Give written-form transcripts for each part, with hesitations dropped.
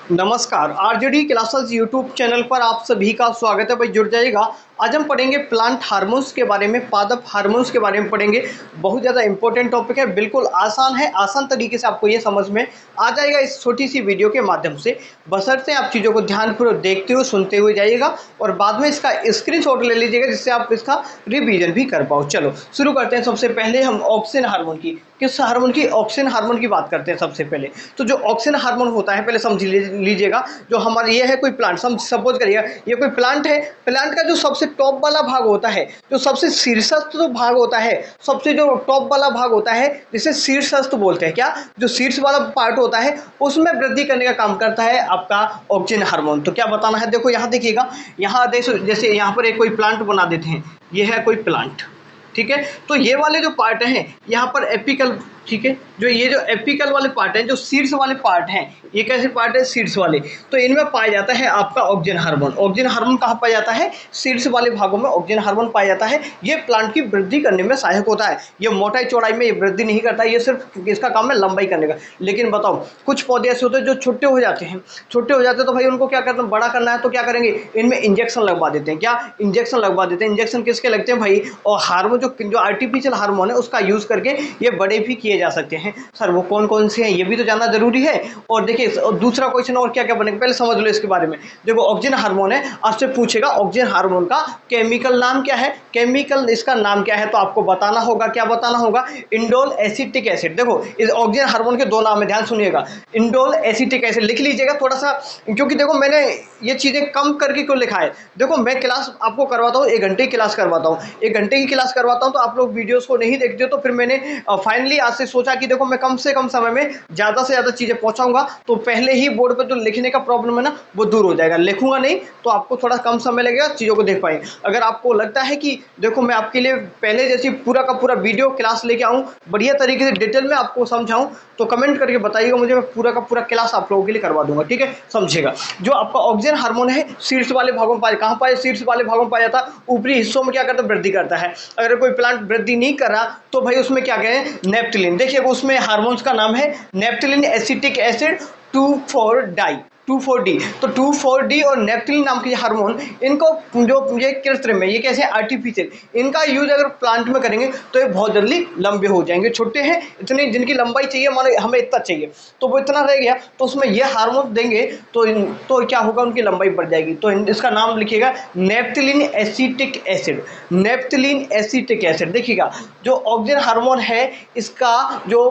नमस्कार, RJD classes YouTube channel पर आप सभी का स्वागत है। भाई जुड़ जाइएगा। आज हम पढ़ेंगे प्लांट हार्मोन्स के बारे में, पादप हार्मोन्स के बारे में पढ़ेंगे। बहुत ज़्यादा इंपॉर्टेंट टॉपिक है, बिल्कुल आसान है, आसान तरीके से आपको ये समझ में आ जाएगा इस छोटी सी वीडियो के माध्यम से। बशर्ते आप चीज़ों को ध्यानपूर्वक देखते हुए सुनते हुए जाइएगा और बाद में इसका स्क्रीनशॉट ले लीजिएगा, जिससे आप इसका रिवीजन भी कर पाओ। चलो शुरू करते हैं। सबसे पहले हम ऑक्सिन हार्मोन की, किस हार्मोन की, ऑक्सिन हार्मोन की बात करते हैं सबसे पहले। तो जो ऑक्सिन हार्मोन होता है, पहले समझ लीजिएगा। जो हमारा ये है कोई प्लांट, सपोज करिएगा ये कोई प्लांट है। प्लांट का जो सबसे टॉप वाला भाग होता है, जो सबसे शीर्षस्थ जो भाग होता है, सबसे जो टॉप वाला भाग होता है, जिसे शीर्षस्थ बोलते हैं। क्या, जो शीर्ष वाला पार्ट होता है उसमें वृद्धि करने का काम करता है आपका ऑक्सिन हार्मोन। तो क्या बताना है, देखो यहाँ देखिएगा, यहाँ देखो जैसे यहाँ पर एक कोई प्लांट बना देते हैं, ये है कोई प्लांट, ठीक है। तो ये वाले जो पार्ट हैं यहाँ पर एपिकल, ठीक है, जो ये जो एपिकल वाले पार्ट हैं, जो शीर्ष वाले पार्ट हैं, ये कैसे पार्ट है, शीर्ष वाले। तो इनमें पाया जाता है आपका ऑक्सिन हार्मोन। ऑक्सिन हार्मोन कहाँ पाया जाता है, शीर्ष वाले भागों में ऑक्सिन हार्मोन पाया जाता है। ये प्लांट की वृद्धि करने में सहायक होता है। ये मोटाई चौड़ाई में ये वृद्धि नहीं करता, ये सिर्फ इसका काम है लंबाई करने का। लेकिन बताओ, कुछ पौधे ऐसे होते हैं जो छोटे हो जाते हैं, छोटे हो जाते हैं तो भाई उनको क्या करना, बड़ा करना है तो क्या करेंगे, इनमें इंजेक्शन लगवा देते हैं। क्या, इंजेक्शन लगवा देते हैं। इंजेक्शन किसके लगते हैं भाई, और हार्मोन जो आर्टिफिशियल हार्मोन है उसका यूज करके ये बड़े भी किए जा सकते हैं। सर वो कौन कौन से हैं, ये भी तो जानना जरूरी है। और देखिए दूसरा क्वेश्चन और क्या क्या बनेगा, पहले समझ लो इसके बारे में। देखो ऑक्सिन हार्मोन है, आपसे पूछेगा ऑक्सिन हार्मोन का केमिकल नाम क्या है, केमिकल इसका नाम क्या है, तो आपको बताना होगा। क्या बताना होगा, इंडोल एसिटिक एसिड। देखो इस ऑक्सिन हार्मोन के दो नाम है, ध्यान सुनिएगा। इंडोल एसिटिक एसिड लिख लीजिएगा थोड़ा सा, क्योंकि देखो मैंने ये चीजें कम करके क्यों लिखा है। देखो मैं क्लास आपको करवाता हूँ, 1 घंटे की क्लास करवाता हूँ, 1 घंटे की क्लास करवाता हूँ, तो आप लोग वीडियोस को नहीं देखते हो। तो फिर मैंने फाइनली आज से सोचा कि देखो मैं कम से कम समय में ज़्यादा से ज़्यादा चीज़ें पहुंचाऊंगा, तो पहले ही बोर्ड पर जो लिखने का प्रॉब्लम है ना, वो दूर हो जाएगा। लिखूंगा नहीं तो आपको थोड़ा कम समय लगेगा, चीज़ों को देख पाएंगे। अगर आपको लगता है कि देखो मैं आपके लिए पहले जैसी पूरा का पूरा वीडियो क्लास लेके आऊँ, बढ़िया तरीके से डिटेल में आपको समझाऊँ, तो कमेंट करके बताइएगा मुझे, मैं पूरा का पूरा क्लास आप लोगों के लिए करवा दूंगा, ठीक है। समझिएगा, जो आपका ऑक्सिन हार्मोन है शीर्ष वाले भागों में पाया, कहाँ पाया, शीर्ष वाले भागों में पाया जाता है। ऊपरी हिस्सों में क्या करता है, वृद्धि करता है। अगर कोई प्लांट वृद्धि नहीं कर रहा तो भाई उसमें क्या कहें, नेप्थिलीन। देखिए उसमें हार्मोन्स का नाम है नेप्थिलीन एसिटिक एसिड 2,4-डाई, 2,4-डी। तो 2,4-डी और नेप्थिलीन नाम के हार्मोन, इनको जो ये कृत्रिम है, ये कैसे आर्टिफिशियल, इनका यूज अगर प्लांट में करेंगे तो ये बहुत जल्दी लंबे हो जाएंगे। छोटे हैं इतने, जिनकी लंबाई चाहिए मानो हमें इतना चाहिए, तो वो इतना रह गया, तो उसमें ये हार्मोन देंगे तो क्या होगा, उनकी लंबाई बढ़ जाएगी। तो इसका नाम लिखिएगा नेप्थिलीन एसिटिक एसिड, नेप्थिलीन एसिटिक एसिड। देखिएगा जो ऑक्सिन हार्मोन है, इसका जो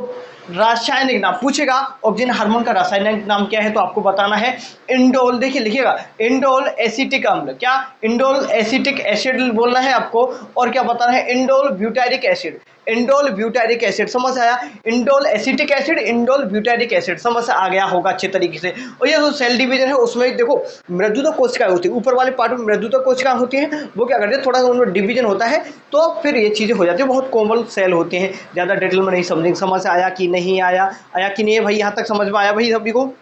रासायनिक नाम पूछेगा, ऑक्सिन हार्मोन का रासायनिक नाम क्या है, तो आपको बताना है इंडोल। देखिए लिखिएगा इंडोल एसिटिक अम्ल। क्या, इंडोल एसिटिक एसिड बोलना है आपको। और क्या बताना है, indole butyric acid, indole butyric acid. समझ आया, indole acetic acid, indole butyric acid, समझ आ गया होगा अच्छे तरीके से। और ये जो सेल डिवीजन है उसमें देखो मृदुता कोशिकाएं होती है, ऊपर वाले पार्ट में मृदुता कोशिकाएं होती हैं, वो क्या करते हैं, थोड़ा सा उनमें डिवीजन होता है, तो फिर ये चीजें हो जाती है, बहुत कोमल सेल होते हैं। ज्यादा डिटेल में नहीं समझेंगे। समझ आया कि नहीं आया, आया कि नहीं है भाई, यहाँ तक समझ में आया भाई सभी को,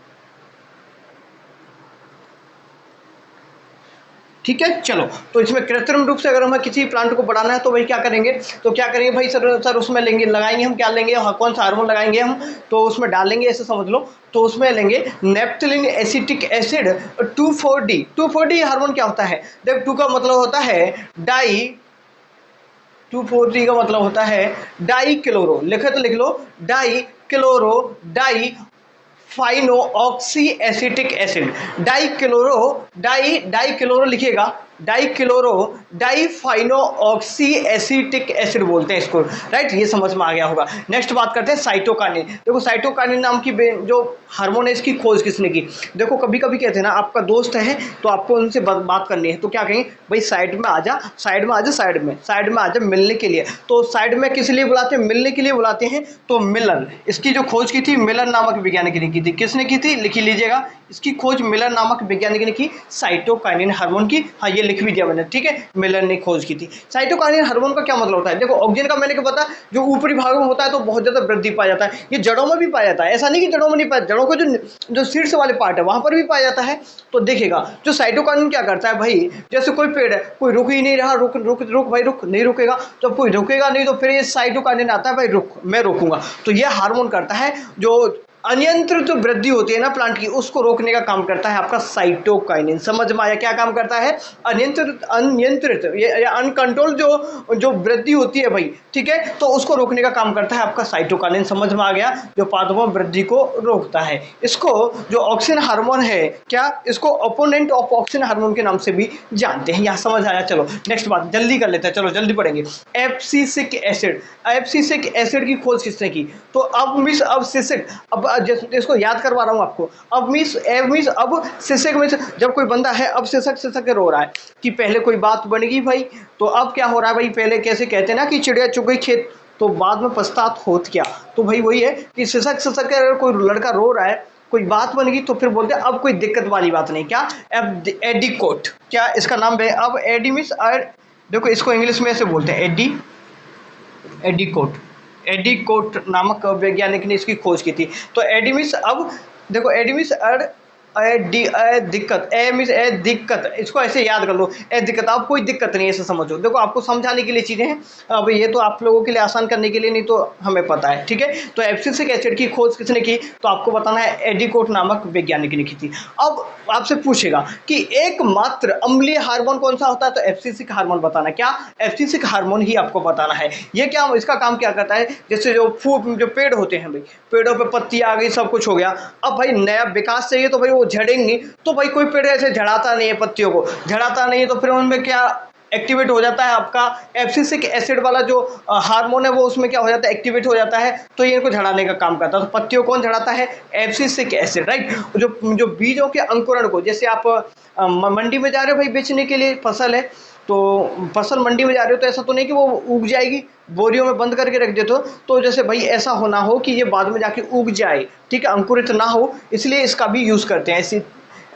ठीक है। चलो, तो इसमें कृत्रिम रूप से अगर हमें किसी प्लांट को बढ़ाना है तो वही क्या करेंगे, तो क्या करेंगे भाई, सर उसमें लेंगे, लगाएंगे हम, क्या लेंगे, हाँ, कौन सा हार्मोन लगाएंगे हम, तो उसमें डालेंगे, ऐसे समझ लो। तो उसमें लेंगे नेप्थिलीन एसिटिक एसिड 2,4-डी। 2,4-डी हार्मोन क्या होता है, देख 2 का मतलब होता है डाई, 2,4-डी का मतलब होता है डाई क्लोरो, लिखे तो लिख लो, डाई क्लोरो डाई फाइनो oxy acetic acid. Die chloro लिखिएगा, डाई क्लोरो डाई फाइनो ऑक्सी एसिटिक एसिड बोलते हैं इसको, राइट। ये समझ में आ गया होगा। नेक्स्ट बात करते हैं साइटोकाइनिन। देखो साइटोकाइनिन नाम की जो हार्मोन है, इसकी खोज किसने की। देखो कभी कभी कहते हैं ना, आपका दोस्त है तो आपको उनसे बात करनी है, तो क्या कहेंगे भाई, साइड में आ जा, साइड में आ जा, साइड में आ जा मिलने के लिए। तो साइड में किस लिए बुलाते हैं, मिलने के लिए बुलाते हैं। तो मिलर, इसकी जो खोज की थी मिलर नामक वैज्ञानिक ने की थी। किसने की थी, लिख लीजिएगा, इसकी खोज मिलर नामक वैज्ञानिक ने की, साइटोकाइनिन हार्मोन की। हाँ ये लिख भी दिया मैंने, ठीक है, मिलर ने खोज की थी। साइटोकाइनिन हार्मोन का क्या मतलब होता है, देखो ऑक्सिन का मैंने क्या पता, जो ऊपरी भागों में होता है तो बहुत ज्यादा वृद्धि पाया जाता है। ये जड़ों में भी पाया जाता है, ऐसा नहीं कि जड़ों में नहीं पाया, जड़ों को जो शीर्ष वाले पार्ट है वहां पर भी पाया जाता है। तो देखिएगा जो साइटोकाइनिन क्या करता है भाई, जैसे कोई पेड़ है, कोई रुक ही नहीं रहा, रुक रुक रुक भाई, रुक नहीं रुकेगा, जब कोई रुकेगा नहीं तो फिर ये साइटोकाइनिन आता है, भाई रुक, मैं रोकूंगा। तो ये हार्मोन करता है, जो अनियंत्रित वृद्धि होती है ना प्लांट की, उसको रोकने का काम करता है आपका साइटोकाइनिन। समझ में आया क्या काम करता है? अनियंत्रित या अनकंट्रोल जो वृद्धि होती है भाई, ठीक है, तो उसको रोकने का काम करता है आपका साइटोकाइनिन। समझ में आ गया? जो पादपों में वृद्धि को रोकता है। इसको जो ऑक्सिन हार्मोन है, क्या इसको अपोनेंट ऑफ ऑक्सिन हार्मोन के नाम से भी जानते हैं। यहाँ समझ आया? चलो नेक्स्ट बात जल्दी कर लेते हैं, चलो जल्दी पढ़ेंगे। एब्सिसिक एसिड, एब्सिसिक एसिड की खोज किसने की? तो अब मिस अब सिसिक, अब इसको याद करवा रहा हूँ आपको। अब मिस अब सिसिक में जब कोई बंदा है, अब सिसक सिसक रो रहा है कि पहले कोई बात बनेगी भाई, तो अब क्या हो रहा है भाई? पहले कैसे कहते हैं ना कि चिड़िया चुग गई खेत, तो बाद में पछतात होत क्या। तो भाई वही है कि सिसक सिसक अगर कोई लड़का रो रहा है, कोई बात बन गई, तो फिर बोलते हैं अब कोई दिक्कत वाली बात नहीं। क्या? एडिकोट, क्या इसका नाम है? अब एडी मीन्स, देखो इसको इंग्लिश में ऐसे बोलते हैं एडिकोट। एडिकोट नामक वैज्ञानिक ने इसकी खोज की थी। तो एडी मीन्स, अब देखो एडी मीन्स दिक्कत, ए मीन्स ए दिक्कत, इसको ऐसे याद कर लो, ए दिक्कत। अब कोई दिक्कत नहीं है, ऐसे समझो। देखो आपको समझाने के लिए चीज़ें हैं, अब ये तो आप लोगों के लिए आसान करने के लिए, नहीं तो हमें पता है, ठीक है। तो एब्सिसिक एसिड की खोज किसने की? तो आपको बताना है एडिकोट नामक वैज्ञानिक ने की थी। अब आपसे पूछेगा कि एकमात्र अम्लीय हार्मोन कौन सा होता है? तो एब्सिसिक हार्मोन बताना। क्या? एब्सिसिक हार्मोन ही आपको बताना है। ये क्या, इसका काम क्या करता है? जैसे जो पेड़ होते हैं भाई, पेड़ों पे पत्ती आ गई, सब कुछ हो गया, अब भाई नया विकास चाहिए, तो भाई वो झड़ेंगे, तो भाई कोई पेड़ ऐसे झड़ाता नहीं है, पत्तियों को झड़ाता नहीं है, तो फिर उनमें क्या एक्टिवेट हो जाता है? आपका एब्सिसिक एसिड वाला जो हार्मोन है, वो उसमें क्या हो जाता है? एक्टिवेट हो जाता है, तो ये इनको झड़ाने का काम करता है। तो पत्तियों कौन झड़ाता है? Abscisic acid, right. जो बीजों के अंकुरण को, जैसे आप मंडी में जा रहे हो भाई बेचने के लिए, फसल है, तो फसल मंडी में जा रहे हो, तो ऐसा तो नहीं कि वो उग जाएगी, बोरियों में बंद करके रख देते हो। तो जैसे भाई ऐसा होना हो कि ये बाद में जाके उग जाए, ठीक है, अंकुरित ना हो, इसलिए इसका भी यूज़ करते हैं ऐसी,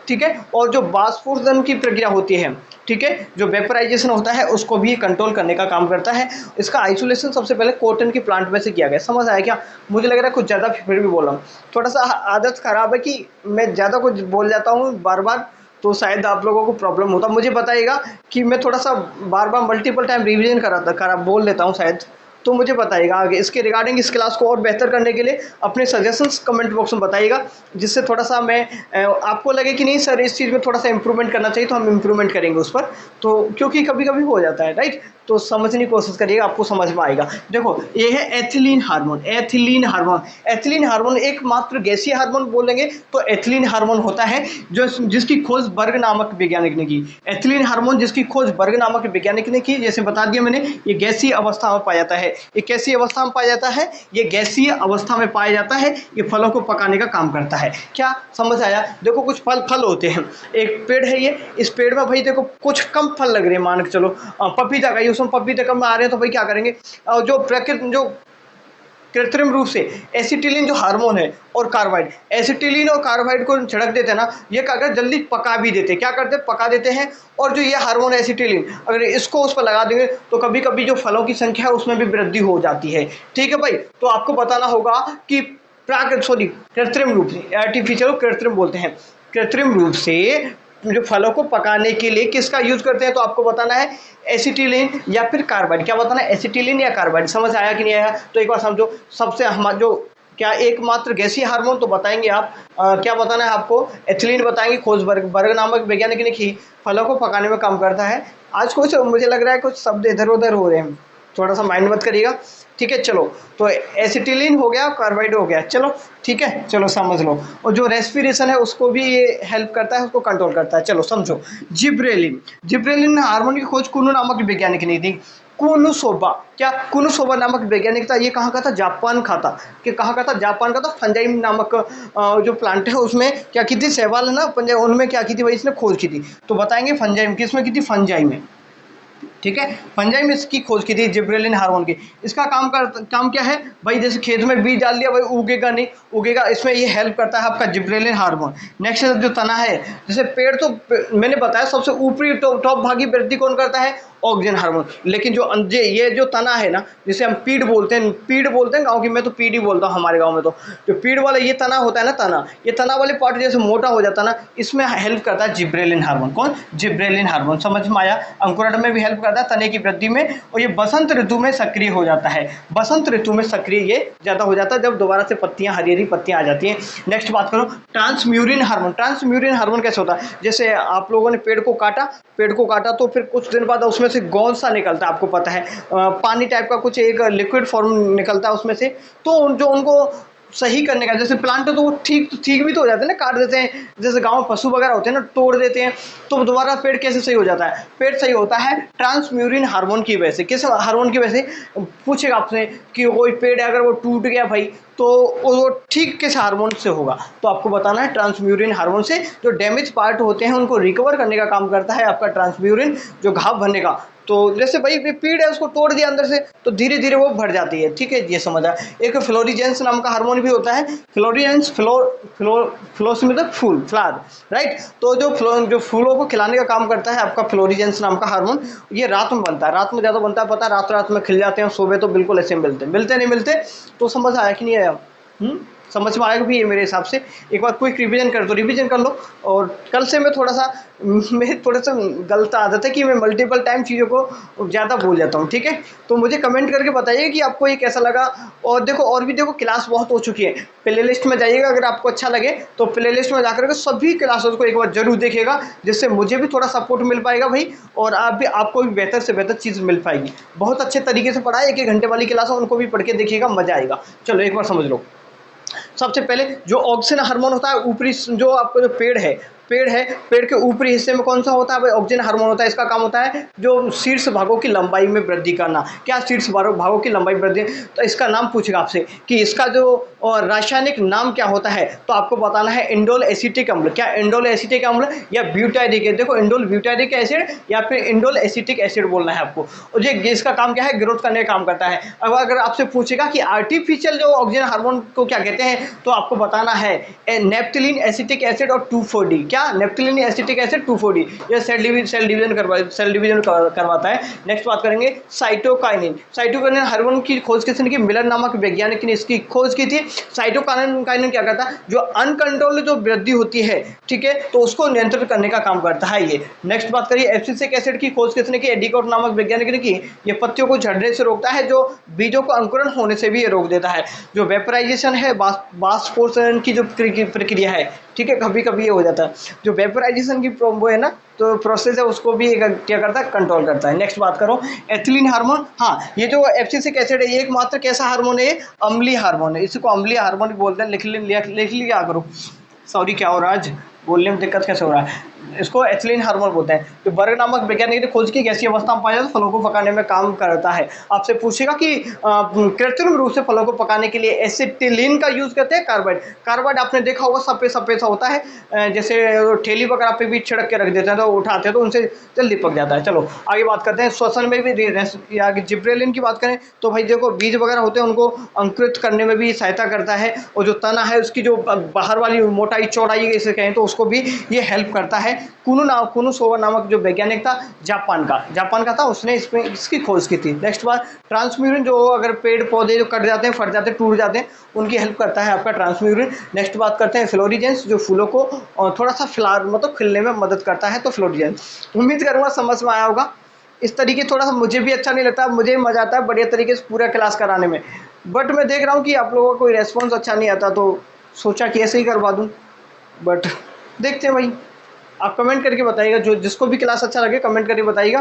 ठीक है। और जो बाष्पोत्सर्जन की प्रक्रिया होती है, ठीक है, जो वेपराइजेशन होता है, उसको भी कंट्रोल करने का काम करता है। इसका आइसोलेशन सबसे पहले कॉटन के प्लांट में से किया गया। समझ आया क्या? मुझे लग रहा है कुछ ज़्यादा फिर भी बोल रहा हूँ, थोड़ा सा आदत खराब है कि मैं ज़्यादा कुछ बोल जाता हूँ बार बार, तो शायद आप लोगों को प्रॉब्लम होता। मुझे बताइएगा कि मैं थोड़ा सा बार बार मल्टीपल टाइम रिवीजन करा बोल लेता हूँ शायद, तो मुझे बताइएगा आगे इसके रिगार्डिंग इस क्लास को और बेहतर करने के लिए अपने सजेशंस कमेंट बॉक्स में बताइएगा, जिससे थोड़ा सा मैं आपको लगे कि नहीं सर इस चीज़ में थोड़ा सा इंप्रूवमेंट करना चाहिए, तो हम इंप्रूवमेंट करेंगे उस पर। तो क्योंकि कभी कभी हो जाता है, राइट, तो समझने की कोशिश करिएगा, आपको समझ में आएगा। देखो ये है ethylene hormone. Ethylene hormone, ethylene hormone एकमात्र गैसीय हार्मोन बोलेंगे तो एथिलीन हार्मोन होता है, जो जिसकी खोज बर्ग नामक वैज्ञानिक ने की। एथिलीन हार्मोन जिसकी खोज बर्ग नामक वैज्ञानिक ने की, जैसे बता दिया मैंने, ये गैसीय अवस्था में पाया जाता है। ये कैसी अवस्था में पाया जाता है? ये गैसीय अवस्था में पाया जाता है। ये फलों को पकाने का काम करता है। क्या समझ आया? देखो कुछ फल होते हैं, एक पेड़ है ये, इस पेड़ में भाई देखो कुछ कम फल लग रहे हैं, मान के चलो पपीता का, उसमें पपीते कम आ रहे हैं, तो भाई क्या करेंगे, जो कृत्रिम रूप से एसिटिलीन जो हार्मोन है और कार्बाइड, एसिटिलीन और कार्बाइड को छिड़क देते हैं ना, ये क्या करते जल्दी पका भी देते हैं। क्या करते हैं? पका देते हैं। और जो ये हार्मोन एसिटिलीन, अगर इसको उस पर लगा देंगे तो कभी कभी जो फलों की संख्या है उसमें भी वृद्धि हो जाती है। ठीक है भाई, तो आपको बताना होगा कि कृत्रिम रूप से, आर्टिफिशियल कृत्रिम बोलते हैं, कृत्रिम रूप से जो फलों को पकाने के लिए किसका यूज करते हैं, तो आपको बताना है एसिटिलीन या फिर कार्बाइड। क्या बताना है? एसिटिलीन या कार्बाइड। समझ आया कि नहीं आया? तो एक बार समझो, सबसे हमारा जो क्या एकमात्र गैसीय हार्मोन तो बताएंगे आप, क्या बताना है आपको? एथिलीन बताएंगे, खोज बर्ग नामक वैज्ञानिक ने की, फलों को पकाने में काम करता है। आज कुछ मुझे लग रहा है कुछ शब्द इधर उधर हो रहे हैं, थोड़ा सा माइंड मत करिएगा, ठीक है। चलो, तो एसिटिलीन हो गया, कार्बाइड हो गया, चलो ठीक है, चलो समझ लो। और जो रेस्पिरेशन है उसको भी ये हेल्प करता है, उसको कंट्रोल करता है। चलो समझो, जिब्रेलिन, जिब्रेलिन हार्मोन की खोज कुनो नामक वैज्ञानिक ने दी। कुनुसोबा, क्या कुनुसोबा नामक वैज्ञानिक था, ये कहाँ का था? जापान का था। कि कहाँ का था? जापान का था। फंजाइम नामक जो प्लांट है उसमें क्या की थी? शैवाल है ना पंजाइम, उनमें क्या की थी भाई? इसने खोज की थी। तो बताएंगे फंजाइम किसमें की थी? फंजाइम में, ठीक है। फंजाइम इसकी खोज की थी, जिब्रेलिन हार्मोन की। इसका काम क्या है भाई? जैसे खेत में बीज डाल दिया भाई, उगेगा नहीं, उगेगा, इसमें ये हेल्प करता है आपका जिब्रेलिन हार्मोन। नेक्स्ट जो तना है, जैसे पेड़ तो मैंने बताया सबसे ऊपरी टॉप भागी वृद्धि कौन करता है? Oxygen hormone. लेकिन जो ये जो तना है ना, जिसे हम पीड़ बोलते हैं गाँव की, मैं तो पीड़ ही बोलता हूँ हमारे गाँव में। तो जो पीड़ वाला ये तना होता है ना, तना, ये तना वाले पार्ट जैसे मोटा हो जाता है ना, इसमें हेल्प करता है जिब्रेलिन हार्मोन। कौन? Gibberellin hormone. समझ में आया? अंकुरण में भी हेल्प करता करता है तने की वृद्धि में, और ये बसंत ऋतु में सक्रिय हो जाता है। बसंत ऋतु में सक्रिय ये ज़्यादा हो जाता है जब दोबारा से पत्तियां, हरी हरी पत्तियां आ जाती हैं। नेक्स्ट बात करो ट्रांसम्यूरिन हार्मोन। ट्रांसम्यूरिन हार्मोन कैसे होता है? जैसे आप लोगों ने पेड़ को काटा तो फिर कुछ दिन बाद उसमें से गोंद सा निकलता है, आपको पता है पानी टाइप का कुछ एक लिक्विड फॉर्म निकलता है उसमें से। तो जो उनको सही करने का, जैसे प्लांट तो वो ठीक भी तो हो जाते हैं ना, काट देते हैं, जैसे गांव में पशु वगैरह होते हैं ना, तोड़ देते हैं, तो दोबारा पेड़ कैसे सही हो जाता है? पेड़ सही होता है ट्रांसम्यूरिन हार्मोन की वजह से। किस हार्मोन की वजह से? पूछेगा आपसे कि कोई पेड़ है अगर वो टूट गया भाई, तो वो ठीक किस हार्मोन से होगा? तो आपको बताना है ट्रांसम्यूरिन हार्मोन से। जो डैमेज पार्ट होते हैं उनको रिकवर करने का काम करता है आपका ट्रांसम्यूरिन, जो घाव भरने का। तो जैसे भाई पेड़ है उसको तोड़ दिया अंदर से, तो धीरे धीरे वो भर जाती है, ठीक है, ये समझा। एक फ्लोरिजेंस नाम का हार्मोन भी होता है। फ्लोरिजेंस फ्लोस मतलब फूल, फ्लावर, राइट। तो जो फूलों को खिलाने का काम करता है आपका फ्लोरिजेंस नाम का हार्मोन, ये रात में बनता है, रात में ज़्यादा बनता है, पता है, रात में खिल जाते हैं, सुबह तो बिल्कुल ऐसे मिलते नहीं मिलते। तो समझ आया कि नहीं आया? समझ में आएगा भी है मेरे हिसाब से। एक बार क्विक रिवीजन कर लो। और कल से मैं थोड़ा सा मेरी थोड़ा सा गलत आदत है कि मैं मल्टीपल टाइम चीज़ों को ज़्यादा भूल जाता हूँ, ठीक है। तो मुझे कमेंट करके बताइए कि आपको ये कैसा लगा। और देखो क्लास बहुत हो चुकी है, प्ले लिस्ट में जाइएगा, अगर आपको अच्छा लगे तो प्ले लिस्ट में जाकर के सभी क्लासेस को एक बार जरूर देखिएगा, जिससे मुझे भी थोड़ा सपोर्ट मिल पाएगा भाई, और आपको भी बेहतर से बेहतर चीज़ मिल पाएगी। बहुत अच्छे तरीके से पढ़ाए, 1-1 घंटे वाली क्लास है, उनको भी पढ़ के देखिएगा, मजा आएगा। चलो एक बार समझ लो। सबसे पहले जो ऑक्सीजन हार्मोन होता है ऊपरी, जो आपका जो पेड़ के ऊपरी हिस्से में कौन सा होता है भाई? ऑक्सीजन हार्मोन होता है। इसका काम होता है जो शीर्ष भागों की लंबाई में वृद्धि करना। क्या शीर्ष भागों की लंबाई वृद्धि? तो इसका नाम पूछेगा आपसे कि इसका जो रासायनिक नाम क्या होता है, तो आपको बताना है इंडोल एसिटिक अम्ल। क्या इंडोल एसिटिक अम्ल या ब्यूटाइरिक? देखो इंडोल ब्यूटाइरिक एसिड या फिर इंडोल एसिटिक एसिड बोलना है आपको। और ये इसका काम क्या है? ग्रोथ करने का काम करता है। अब अगर आपसे पूछेगा कि आर्टिफिशियल जो ऑक्सीजन हार्मोन को क्या कहते हैं, तो आपको बताना है नेप्थिलीन एसिटिक एसिड और 2,4-D। क्या? नेप्थिलीन एसिटिक एसिड 2,4-D, ये सेल डिवीजन करवाता है। नेक्स्ट बात करेंगे साइटोकाइनिन हार्मोन की खोज किसने की? मिलर नामक वैज्ञानिक ने इसकी खोज की थी। साइटोकाइनिन क्या करता है? जो अनकंट्रोल्ड जो वृद्धि होती है, ठीक है, तो उसको नियंत्रित करने का काम करता है ये। नेक्स्ट बात करिए एब्सिसिक एसिड की खोज किसने की? एडिकॉट नामक वैज्ञानिक ने की। ये पत्तियों को झड़ने से रोकता है, जो बीजों को अंकुरण होने से भी ये रोक देता है। जो वेपराइजेशन है, वाष्पोत्सर्जन की जो प्रक्रिया है, ठीक है, कभी कभी ये हो जाता है, जो वेपराइजेशन की वो है ना, तो प्रोसेस है, उसको भी क्या करता है? कंट्रोल करता है। नेक्स्ट बात करो एथिलीन हार्मोन। हाँ, ये जो एब्सिसिक एसिड है ये एकमात्र कैसा हार्मोन है? अम्लीय हार्मोन है, इसको अम्लीय हार्मोन भी बोलते हैं। लिख लिया करो। सॉरी, क्या हो रहा है आज, बोलने में दिक्कत कैसे हो रहा है? इसको एथिलीन हार्मोन बोलते हैं। जो बर्ग नामक वैज्ञानिक ने खोज की गैसीय अवस्था में पाया जाता है, फलों को पकाने में काम करता है। आपसे पूछेगा कि कृत्रिम रूप से फलों को पकाने के लिए एसिटिलीन का यूज करते हैं। कार्बाइड आपने देखा होगा, सफेद सफेद सा होता है, जैसे ठेली वगैरह पे भी छिड़क के रख देते हैं, तो उठाते हैं तो उनसे जल्दी पक जाता है। चलो आगे बात करते हैं। श्वसन में भी जिब्रेलिन की बात करें तो भाई देखो बीज वगैरह होते हैं, उनको अंकुरित करने में भी सहायता करता है। और जो तना है उसकी जो बाहर वाली मोटाई चौड़ाई इसे कहें तो उसको भी ये हेल्प करता है। कुनुसोवा नामक जो वैज्ञानिक था जापान का था, उसने इसकी खोज की थी। नेक्स्ट बात ट्रांसम्यूरिन, जो अगर पेड़ पौधे जो कट जाते हैं, फट जाते हैं, टूट जाते हैं, उनकी हेल्प करता है आपका ट्रांसम्यूरिन। नेक्स्ट बात करते हैं फ्लोरिजेंस, जो फूलों को थोड़ा सा फ्लावर मतलब खिलने में मदद करता है, तो फ्लोरिजेंस। उम्मीद करूँगा समझ में आया होगा। इस तरीके थोड़ा सा मुझे भी अच्छा नहीं लगता, मुझे मज़ा आता है बढ़िया तरीके से पूरा क्लास कराने में, बट मैं देख रहा हूँ कि आप लोगों का कोई रेस्पॉन्स अच्छा नहीं आता, तो सोचा कि ऐसे ही करवा दूँ, बट देखते हैं भाई। आप कमेंट करके बताइएगा, जो जिसको भी क्लास अच्छा लगे कमेंट करके बताइएगा।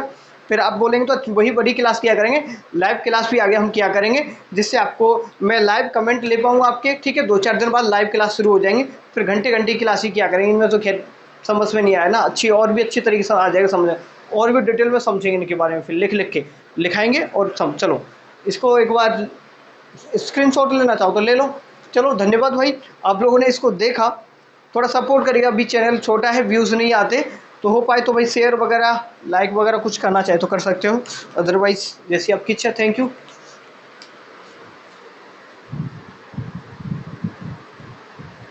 फिर आप बोलेंगे तो वही बड़ी क्लास किया करेंगे, लाइव क्लास भी आगे हम किया करेंगे, जिससे आपको मैं लाइव कमेंट ले पाऊँगा आपके, ठीक है। 2-4 दिन बाद लाइव क्लास शुरू हो जाएंगी, फिर घंटे घंटे क्लास ही किया करेंगे। इनमें तो खैर समझ में नहीं आया ना, और भी अच्छी तरीके से आ जाएगा समझ, और भी डिटेल में समझेंगे इनके बारे में, फिर लिख के लिखाएंगे और चलो इसको एक बार स्क्रीनशॉट लेना चाहो तो ले लो। चलो धन्यवाद भाई, आप लोगों ने इसको देखा, थोड़ा सपोर्ट करिएगा। अभी चैनल छोटा है, व्यूज़ नहीं आते, तो हो पाए तो भाई शेयर वगैरह लाइक वगैरह कुछ करना चाहे तो कर सकते हो, अदरवाइज जैसी आपकी इच्छा। Thank you.